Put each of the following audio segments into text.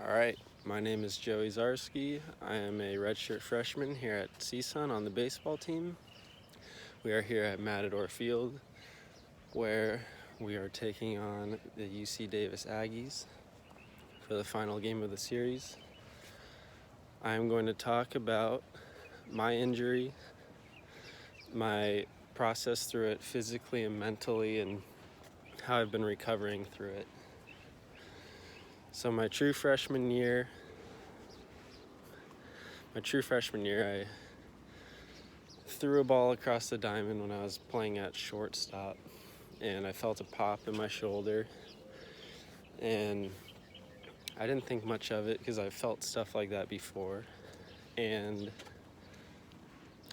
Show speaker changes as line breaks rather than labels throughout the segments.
All right, my name is Joey Zarski. I am a redshirt freshman here at CSUN on the baseball team. We are here at Matador Field where we are taking on the UC Davis Aggies for the final game of the series. I am going to talk about my injury, my process through it physically and mentally, and how I've been recovering through it. So my true freshman year, I threw a ball across the diamond when I was playing at shortstop, and I felt a pop in my shoulder, and I didn't think much of it because I felt stuff like that before. And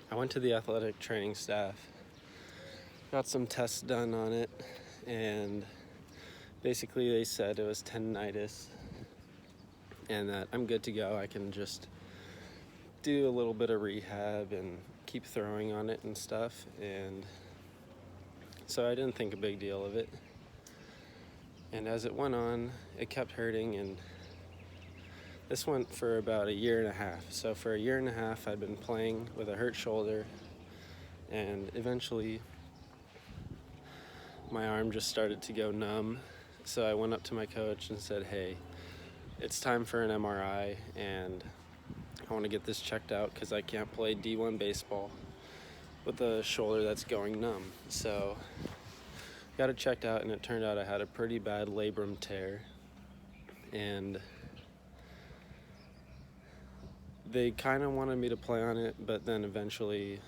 I went to the athletic training staff, got some tests done on it, and basically they said it was tendinitis and that I'm good to go. I can just do a little bit of rehab and keep throwing on it and stuff. And so I didn't think a big deal of it. And as it went on, it kept hurting, and this went for about a year and a half. So for a year and a half, I'd been playing with a hurt shoulder, and eventually my arm just started to go numb. So I went up to my coach and said, hey, it's time for an MRI, and I want to get this checked out because I can't play D1 baseball with a shoulder that's going numb. So got it checked out, and it turned out I had a pretty bad labrum tear, and they kind of wanted me to play on it, but then eventually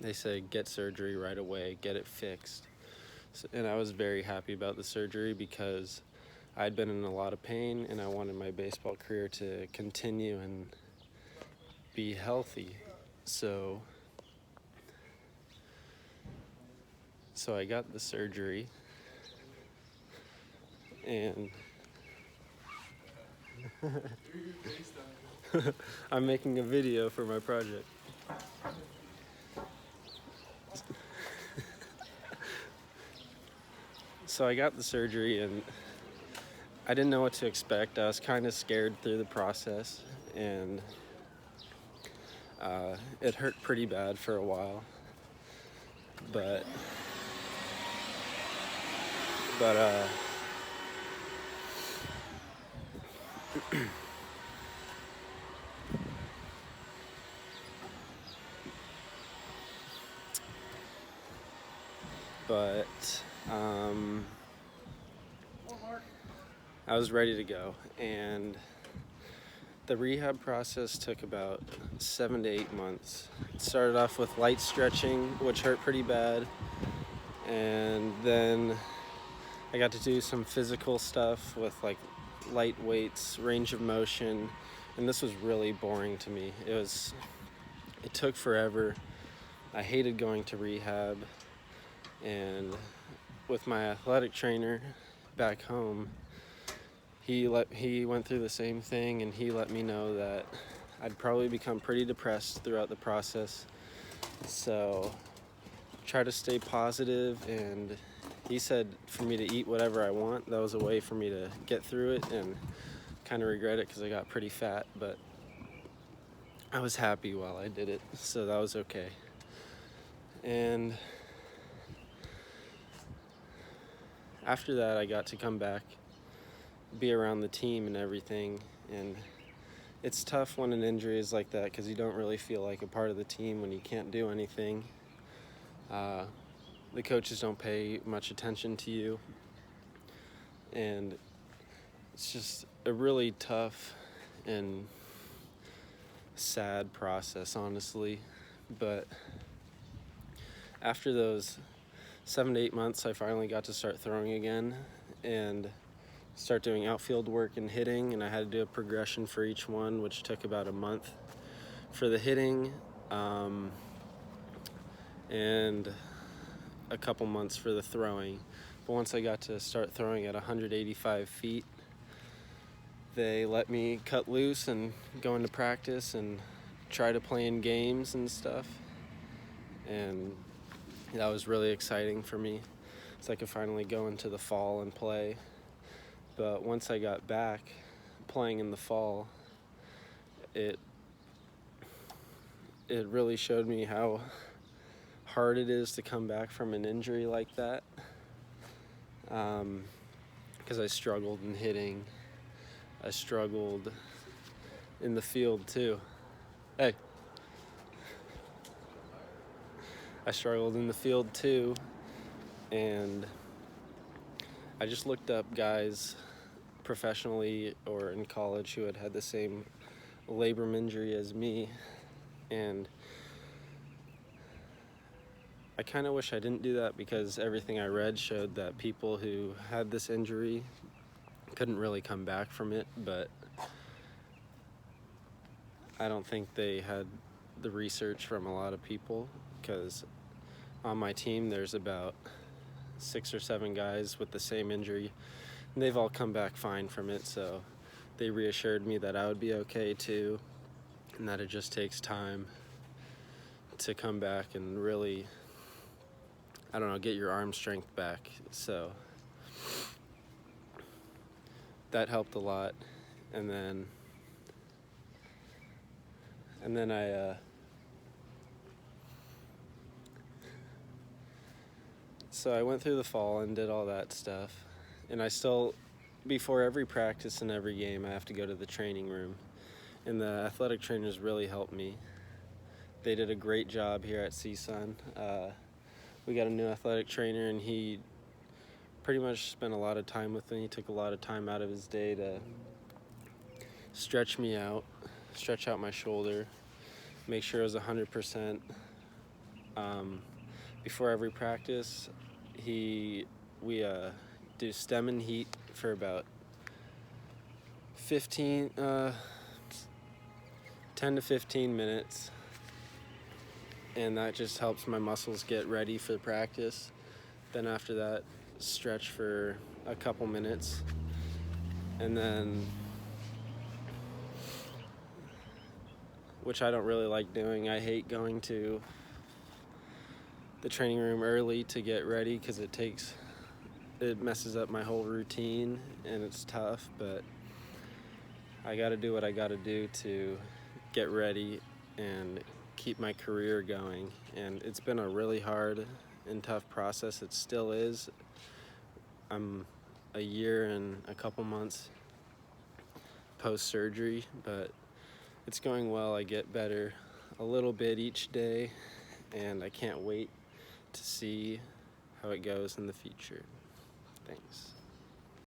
they said get surgery right away, get it fixed. And I was very happy about the surgery because I'd been in a lot of pain and I wanted my baseball career to continue and be healthy. So I got the surgery, and I'm making a video for my project. So I got the surgery, and I didn't know what to expect. I was kind of scared through the process, and it hurt pretty bad for a while. But I was ready to go, and the rehab process took about 7 to 8 months. It started off with light stretching, which hurt pretty bad, and then I got to do some physical stuff with like light weights, range of motion, and this was really boring to me. It took forever. I hated going to rehab, and with my athletic trainer back home, he went through the same thing, and he let me know that I'd probably become pretty depressed throughout the process. So try to stay positive, and he said for me to eat whatever I want. That was a way for me to get through it, and kind of regret it because I got pretty fat, but I was happy while I did it, so that was okay. And after that, I got to come back, be around the team and everything, and it's tough when an injury is like that because you don't really feel like a part of the team when you can't do anything. The coaches don't pay much attention to you, and it's just a really tough and sad process, honestly. But after those 7 to 8 months, I finally got to start throwing again and start doing outfield work and hitting, and I had to do a progression for each one, which took about a month for the hitting, and a couple months for the throwing. But once I got to start throwing at 185 feet, they let me cut loose and go into practice and try to play in games and stuff, and that was really exciting for me. So I could finally go into the fall and play. But once I got back, playing in the fall, it really showed me how hard it is to come back from an injury like that, because I struggled in hitting. I struggled in the field too. Hey. I struggled in the field too, and I just looked up guys professionally or in college who had had the same labrum injury as me, and I kind of wish I didn't do that, because everything I read showed that people who had this injury couldn't really come back from it, but I don't think they had the research from a lot of people, because on my team there's about 6 or 7 guys with the same injury, and they've all come back fine from it, so they reassured me that I would be okay too, and that it just takes time to come back and really, I don't know, get your arm strength back. So that helped a lot. And then so I went through the fall and did all that stuff, and I still, before every practice and every game, I have to go to the training room, and the athletic trainers really helped me. They did a great job here at CSUN. We got a new athletic trainer, and he pretty much spent a lot of time with me. He took a lot of time out of his day to stretch me out, stretch out my shoulder, make sure it was 100%. Before every practice, we do stem and heat for about 10 to 15 minutes, and that just helps my muscles get ready for practice. Then after that, stretch for a couple minutes, and then, which I don't really like doing, I hate going to the training room early to get ready, because it messes up my whole routine, and it's tough, but I gotta do what I gotta do to get ready and keep my career going. And it's been a really hard and tough process. It still is. I'm a year and a couple months post-surgery, but it's going well. I get better a little bit each day, and I can't wait to see how it goes in the future. Thanks.